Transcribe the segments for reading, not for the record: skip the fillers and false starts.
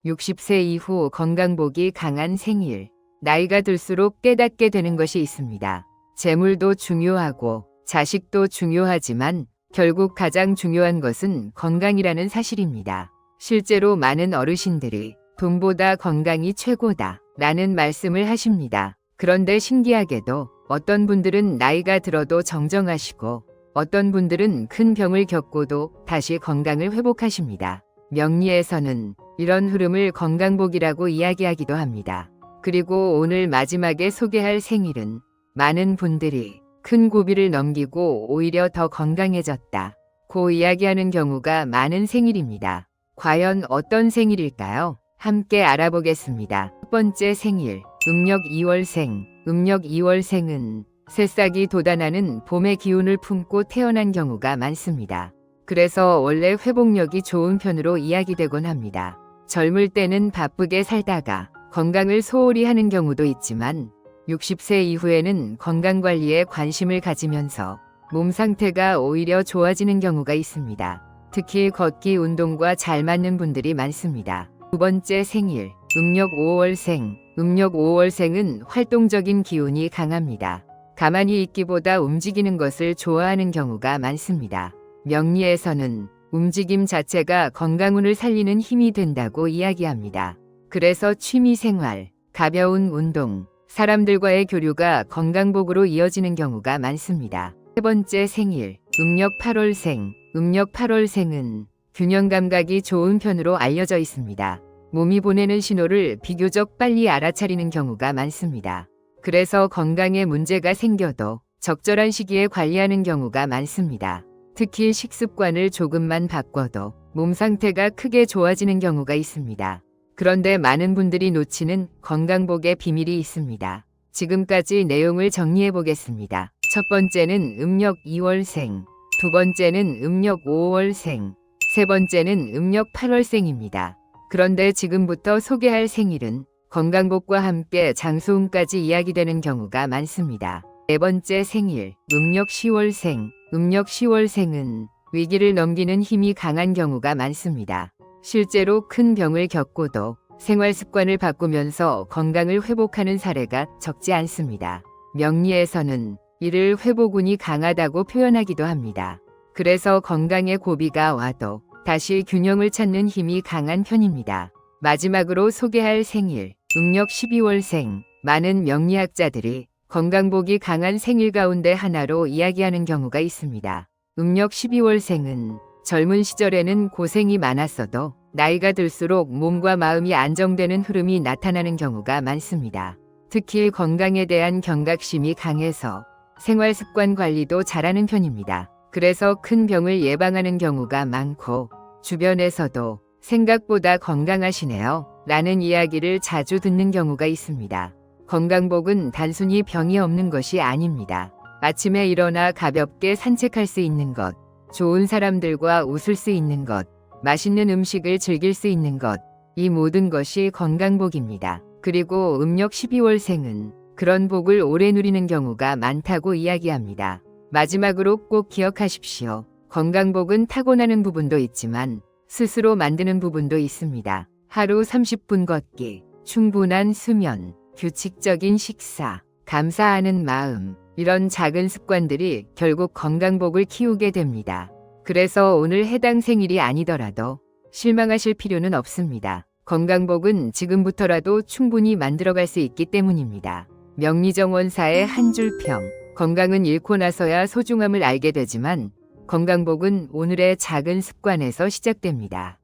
60세 이후 건강복이 강한 생일. 나이가 들수록 깨닫게 되는 것이 있습니다. 재물도 중요하고 자식도 중요하지만 결국 가장 중요한 것은 건강이라는 사실입니다. 실제로 많은 어르신들이 돈보다 건강이 최고다 라는 말씀을 하십니다. 그런데 신기하게도 어떤 분들은 나이가 들어도 정정하시고 어떤 분들은 큰 병을 겪고도 다시 건강을 회복하십니다. 명리에서는 이런 흐름을 건강복이라고 이야기하기도 합니다. 그리고 오늘 마지막에 소개할 생일은 많은 분들이 큰 고비를 넘기고 오히려 더 건강해졌다 고 이야기하는 경우가 많은 생일입니다. 과연 어떤 생일일까요? 함께 알아보겠습니다. 첫 번째 생일, 음력 2월생. 음력 2월생은 새싹이 돋아나는 봄의 기운을 품고 태어난 경우가 많습니다. 그래서 원래 회복력이 좋은 편으로 이야기되곤 합니다. 젊을 때는 바쁘게 살다가 건강을 소홀히 하는 경우도 있지만 60세 이후에는 건강관리에 관심을 가지면서 몸 상태가 오히려 좋아지는 경우가 있습니다. 특히 걷기 운동과 잘 맞는 분들이 많습니다. 두 번째 생일, 음력 5월생. 음력 5월생은 활동적인 기운이 강합니다. 가만히 있기보다 움직이는 것을 좋아하는 경우가 많습니다. 명리에서는 움직임 자체가 건강운을 살리는 힘이 된다고 이야기합니다. 그래서 취미생활, 가벼운 운동, 사람들과의 교류가 건강복으로 이어지는 경우가 많습니다. 세 번째 생일, 음력 8월생. 음력 8월생은 균형 감각이 좋은 편으로 알려져 있습니다. 몸이 보내는 신호를 비교적 빨리 알아차리는 경우가 많습니다. 그래서 건강에 문제가 생겨도 적절한 시기에 관리하는 경우가 많습니다. 특히 식습관을 조금만 바꿔도 몸 상태가 크게 좋아지는 경우가 있습니다. 그런데 많은 분들이 놓치는 건강복의 비밀이 있습니다. 지금까지 내용을 정리해 보겠습니다. 첫 번째는 음력 2월생, 두 번째는 음력 5월생, 세 번째는 음력 8월생입니다. 그런데 지금부터 소개할 생일은 건강복과 함께 장소운까지 이야기되는 경우가 많습니다. 네 번째 생일, 음력 10월생. 음력 10월생은 위기를 넘기는 힘이 강한 경우가 많습니다. 실제로 큰 병을 겪고도 생활 습관을 바꾸면서 건강을 회복하는 사례가 적지 않습니다. 명리에서는 이를 회복운이 강하다고 표현하기도 합니다. 그래서 건강에 고비가 와도 다시 균형을 찾는 힘이 강한 편입니다. 마지막으로 소개할 생일, 음력 12월생. 많은 명리학자들이 건강복이 강한 생일 가운데 하나로 이야기하는 경우가 있습니다. 음력 12월생은 젊은 시절에는 고생이 많았어도 나이가 들수록 몸과 마음이 안정되는 흐름이 나타나는 경우가 많습니다. 특히 건강에 대한 경각심이 강해서 생활 습관 관리도 잘하는 편입니다. 그래서 큰 병을 예방하는 경우가 많고 주변에서도 생각보다 건강하시네요 라는 이야기를 자주 듣는 경우가 있습니다. 건강복은 단순히 병이 없는 것이 아닙니다. 아침에 일어나 가볍게 산책할 수 있는 것, 좋은 사람들과 웃을 수 있는 것, 맛있는 음식을 즐길 수 있는 것, 이 모든 것이 건강복입니다. 그리고 음력 12월생은 그런 복을 오래 누리는 경우가 많다고 이야기합니다. 마지막으로 꼭 기억하십시오. 건강복은 타고나는 부분도 있지만 스스로 만드는 부분도 있습니다. 하루 30분 걷기, 충분한 수면, 규칙적인 식사, 감사하는 마음, 이런 작은 습관들이 결국 건강복을 키우게 됩니다. 그래서 오늘 해당 생일이 아니더라도 실망하실 필요는 없습니다. 건강복은 지금부터라도 충분히 만들어갈 수 있기 때문입니다. 명리정원사의 한 줄 평. 건강은 잃고 나서야 소중함을 알게 되지만 건강복은 오늘의 작은 습관에서 시작됩니다.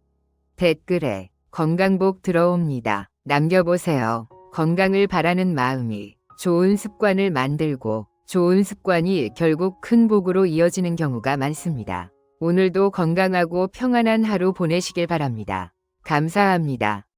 댓글에 건강복 들어옵니다. 남겨보세요. 건강을 바라는 마음이 좋은 습관을 만들고 좋은 습관이 결국 큰 복으로 이어지는 경우가 많습니다. 오늘도 건강하고 평안한 하루 보내시길 바랍니다. 감사합니다.